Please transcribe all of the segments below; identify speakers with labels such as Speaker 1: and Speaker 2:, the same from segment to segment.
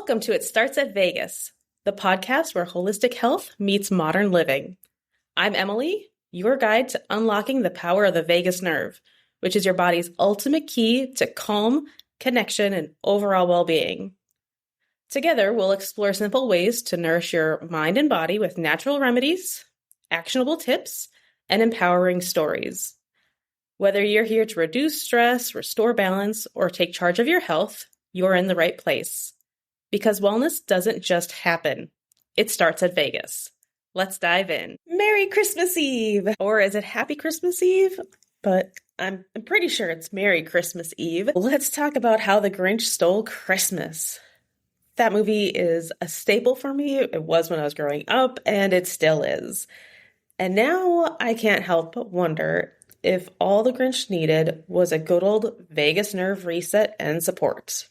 Speaker 1: Welcome to It Starts at Vegas, the podcast where holistic health meets modern living. I'm Emily, your guide to unlocking the power of the vagus nerve, which is your body's ultimate key to calm, connection, and overall well-being. Together, we'll explore simple ways to nourish your mind and body with natural remedies, actionable tips, and empowering stories. Whether you're here to reduce stress, restore balance, or take charge of your health, you're in the right place. Because wellness doesn't just happen. It starts at Vegas. Let's dive in. Merry Christmas Eve! Or is it Happy Christmas Eve? But I'm pretty sure it's Merry Christmas Eve. Let's talk about how the Grinch stole Christmas. That movie is a staple for me. It was when I was growing up, and it still is. And now I can't help but wonder if all the Grinch needed was a good old vagus nerve reset and support.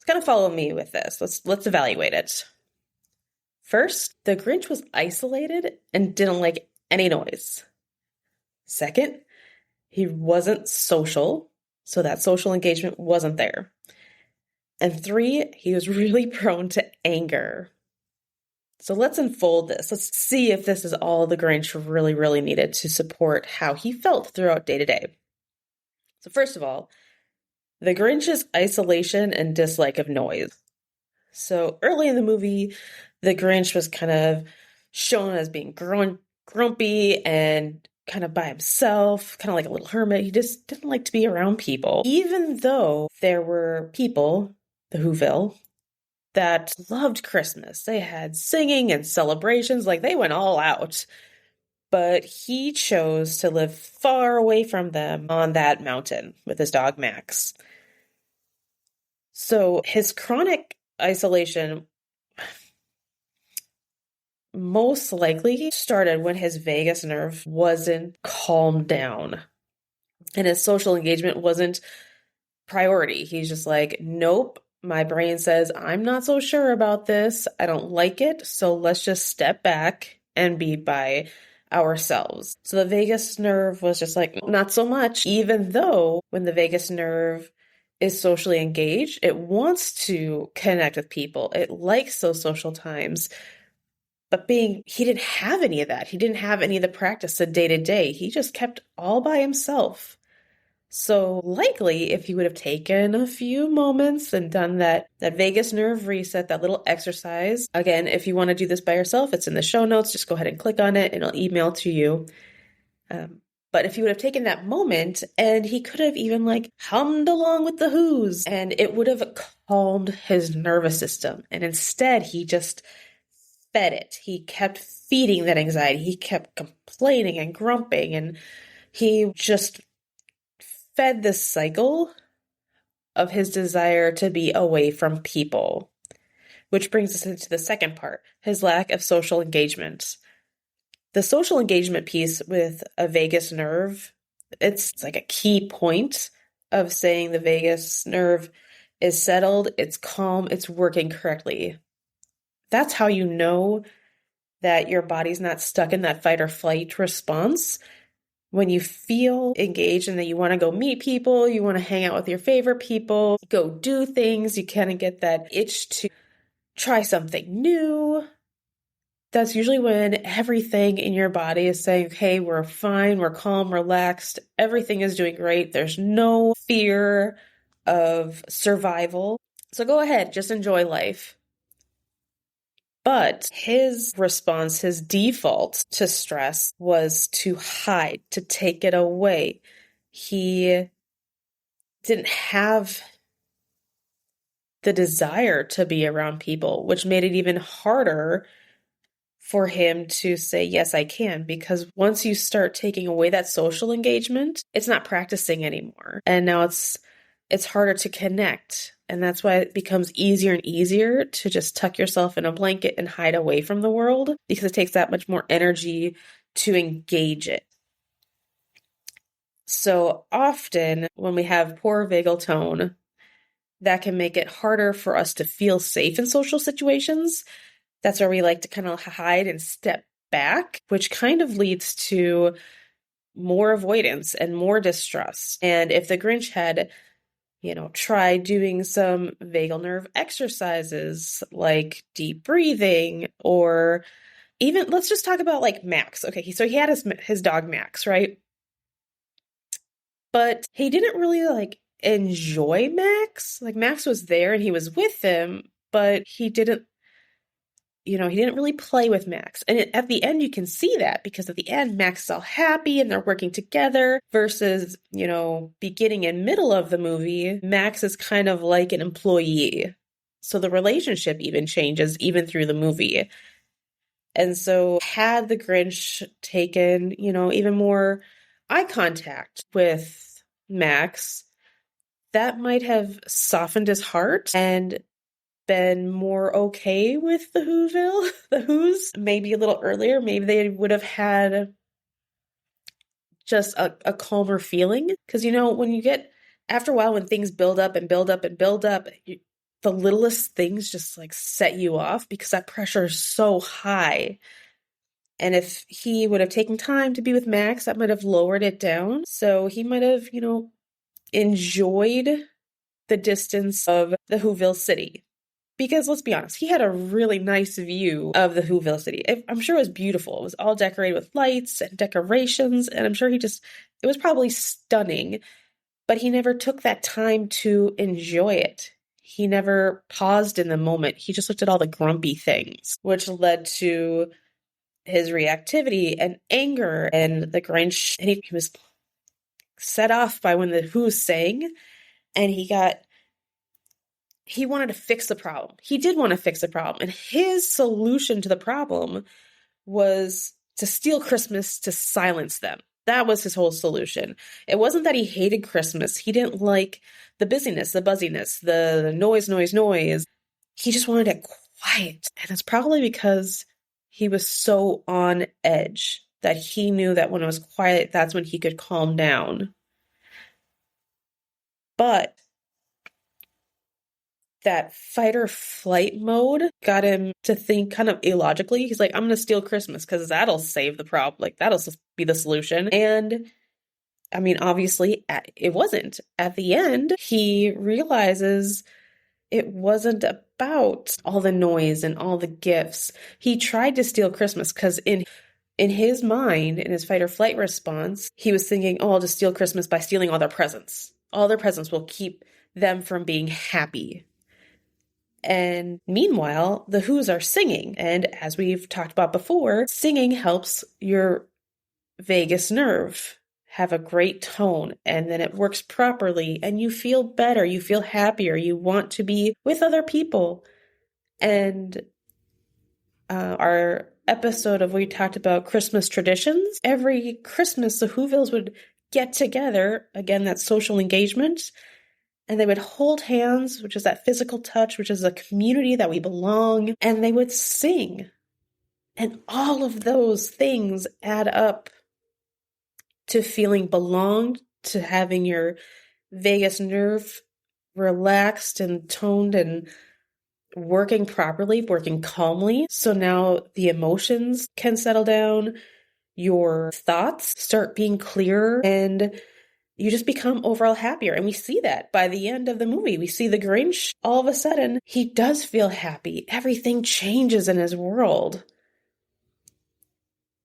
Speaker 1: Kind of follow me with this. Let's evaluate it. First, the Grinch was isolated and didn't like any noise. Second, he wasn't social, so that social engagement wasn't there. And three, he was really prone to anger. So let's unfold this. Let's see if this is all the Grinch really needed to support how he felt throughout day to day. So first of all, the Grinch's isolation and dislike of noise. So early in the movie, the Grinch was kind of shown as being grumpy and kind of by himself, kind of like a little hermit. He just didn't like to be around people. Even though there were people, the Whoville, that loved Christmas. They had singing and celebrations, like they went all out. But he chose to live far away from them on that mountain with his dog Max. So his chronic isolation most likely started when his vagus nerve wasn't calmed down and his social engagement wasn't priority. He's just like, nope, my brain says I'm not so sure about this. I don't like it. So let's just step back and be by ourselves. So the vagus nerve was just like, not so much, even though when the vagus nerve is socially engaged, it wants to connect with people. It likes those social times. But he didn't have any of that. He didn't have any of the practice of day to day. He just kept all by himself. So likely if he would have taken a few moments and done that vagus nerve reset, that little exercise. Again, if you want to do this by yourself, it's in the show notes. Just go ahead and click on it and it'll email to you. But if he would have taken that moment and he could have even hummed along with the Who's and it would have calmed his nervous system. And instead he just fed it. He kept feeding that anxiety. He kept complaining and grumping and he just fed this cycle of his desire to be away from people. Which brings us into the second part, his lack of social engagement. The social engagement piece with a vagus nerve, it's like a key point of saying the vagus nerve is settled, it's calm, it's working correctly. That's how you know that your body's not stuck in that fight or flight response. When you feel engaged and that you want to go meet people, you want to hang out with your favorite people, go do things, you kind of get that itch to try something new. That's usually when everything in your body is saying, okay, we're fine, we're calm, relaxed, everything is doing great. There's no fear of survival. So go ahead, just enjoy life. But his response, his default to stress was to hide, to take it away. He didn't have the desire to be around people, which made it even harder for him to say, yes, I can, because once you start taking away that social engagement, it's not practicing anymore. And now it's harder to connect. And that's why it becomes easier and easier to just tuck yourself in a blanket and hide away from the world because it takes that much more energy to engage it. So often when we have poor vagal tone, that can make it harder for us to feel safe in social situations. That's where we like to kind of hide and step back, which kind of leads to more avoidance and more distrust. And if the Grinch had try doing some vagal nerve exercises like deep breathing, or even let's just talk about like Max. Okay, so he had his dog Max, right? But he didn't really like enjoy Max. Like Max was there and he was with him, but he didn't really play with Max. And at the end, you can see that because at the end, Max is all happy and they're working together versus, beginning and middle of the movie, Max is kind of like an employee. So the relationship even changes even through the movie. And so had the Grinch taken, even more eye contact with Max, that might have softened his heart and been more okay with the Whoville, the Who's, maybe a little earlier. Maybe they would have had just a calmer feeling. Because, when you get, after a while, when things build up and build up and build up, the littlest things just like set you off because that pressure is so high. And if he would have taken time to be with Max, that might have lowered it down. So he might have, enjoyed the distance of the Whoville city. Because let's be honest, he had a really nice view of the Whoville city. I'm sure it was beautiful. It was all decorated with lights and decorations, and I'm sure it was probably stunning, but he never took that time to enjoy it. He never paused in the moment. He just looked at all the grumpy things, which led to his reactivity and anger and the Grinch. And he was set off by when the Who sang, and he wanted to fix the problem. He did want to fix the problem. And his solution to the problem was to steal Christmas to silence them. That was his whole solution. It wasn't that he hated Christmas. He didn't like the busyness, the buzziness, the noise. He just wanted it quiet. And it's probably because he was so on edge that he knew that when it was quiet, that's when he could calm down. But that fight or flight mode got him to think kind of illogically. He's like, I'm going to steal Christmas because that'll save the problem. Like, that'll be the solution. And I mean, obviously, it wasn't. At the end, he realizes it wasn't about all the noise and all the gifts. He tried to steal Christmas because in his mind, in his fight or flight response, he was thinking, oh, I'll just steal Christmas by stealing all their presents. All their presents will keep them from being happy. And meanwhile, the Who's are singing. And as we've talked about before, singing helps your vagus nerve have a great tone, and then it works properly, and you feel better, you feel happier, you want to be with other people. And our episode of we talked about Christmas traditions, every Christmas the Whovilles would get together, again, that social engagement, and they would hold hands, which is that physical touch, which is a community that we belong, and they would sing. And all of those things add up to feeling belonged, to having your vagus nerve relaxed and toned and working properly, working calmly. So now the emotions can settle down, your thoughts start being clearer, and you just become overall happier. And we see that by the end of the movie. We see the Grinch, all of a sudden, he does feel happy. Everything changes in his world.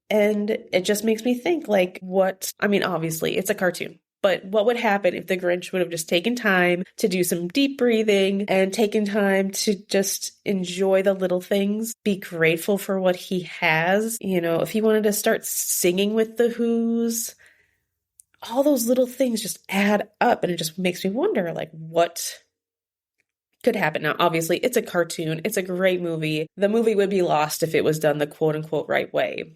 Speaker 1: And it just makes me think, like, obviously, it's a cartoon. But what would happen if the Grinch would have just taken time to do some deep breathing and taken time to just enjoy the little things, be grateful for what he has? If he wanted to start singing with the Who's, all those little things just add up, and it just makes me wonder, like, what could happen. Now, obviously, it's a cartoon. It's a great movie. The movie would be lost if it was done the quote-unquote right way.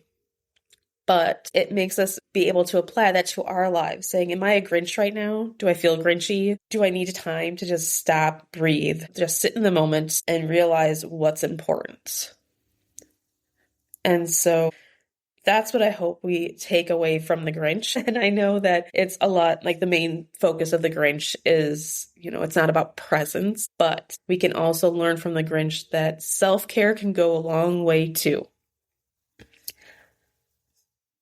Speaker 1: But it makes us be able to apply that to our lives, saying, am I a Grinch right now? Do I feel Grinchy? Do I need time to just stop, breathe, just sit in the moment and realize what's important? And so that's what I hope we take away from the Grinch. And I know that it's a lot, like the main focus of the Grinch is, it's not about presents, but we can also learn from the Grinch that self-care can go a long way too.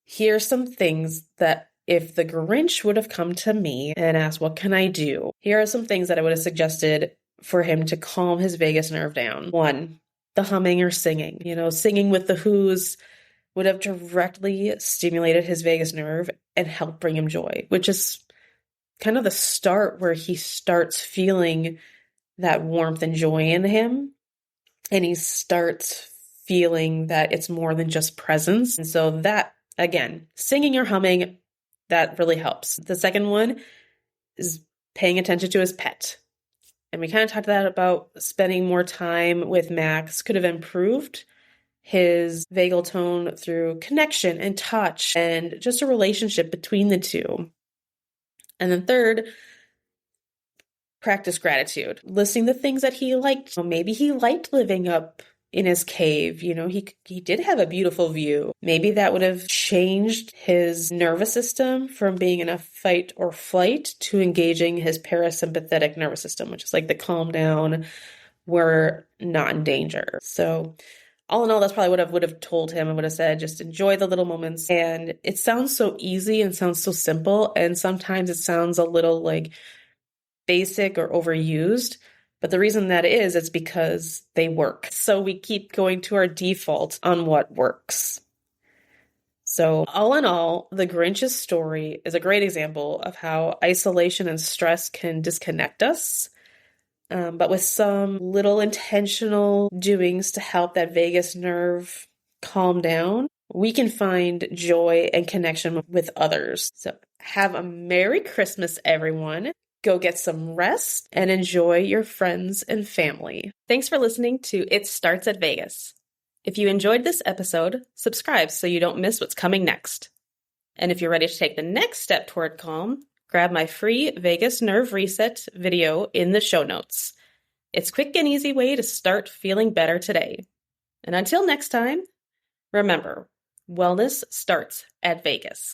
Speaker 1: Here's some things that if the Grinch would have come to me and asked, what can I do? Here are some things that I would have suggested for him to calm his vagus nerve down. One, the humming or singing. Singing with the Who's would have directly stimulated his vagus nerve and helped bring him joy, which is kind of the start where he starts feeling that warmth and joy in him. And he starts feeling that it's more than just presence. And so that, again, singing or humming, that really helps. The second one is paying attention to his pet. And we kind of talked about spending more time with Max could have improved his vagal tone through connection and touch and just a relationship between the two. And then third, practice gratitude, listing the things that he liked. Maybe he liked living up in his cave. He did have a beautiful view. Maybe that would have changed his nervous system from being in a fight or flight to engaging his parasympathetic nervous system, which is like the calm down, we're not in danger. So all in all, that's probably what I would have told him. I would have said, just enjoy the little moments. And it sounds so easy and sounds so simple. And sometimes it sounds a little like basic or overused. But the reason that is, it's because they work. So we keep going to our default on what works. So all in all, the Grinch's story is a great example of how isolation and stress can disconnect us. But with some little intentional doings to help that vagus nerve calm down, we can find joy and connection with others. So have a Merry Christmas, everyone. Go get some rest and enjoy your friends and family. Thanks for listening to It Starts at Vegas. If you enjoyed this episode, subscribe so you don't miss what's coming next. And if you're ready to take the next step toward calm, grab my free Vagus Nerve Reset video in the show notes. It's a quick and easy way to start feeling better today. And until next time, remember, wellness starts at Vegas.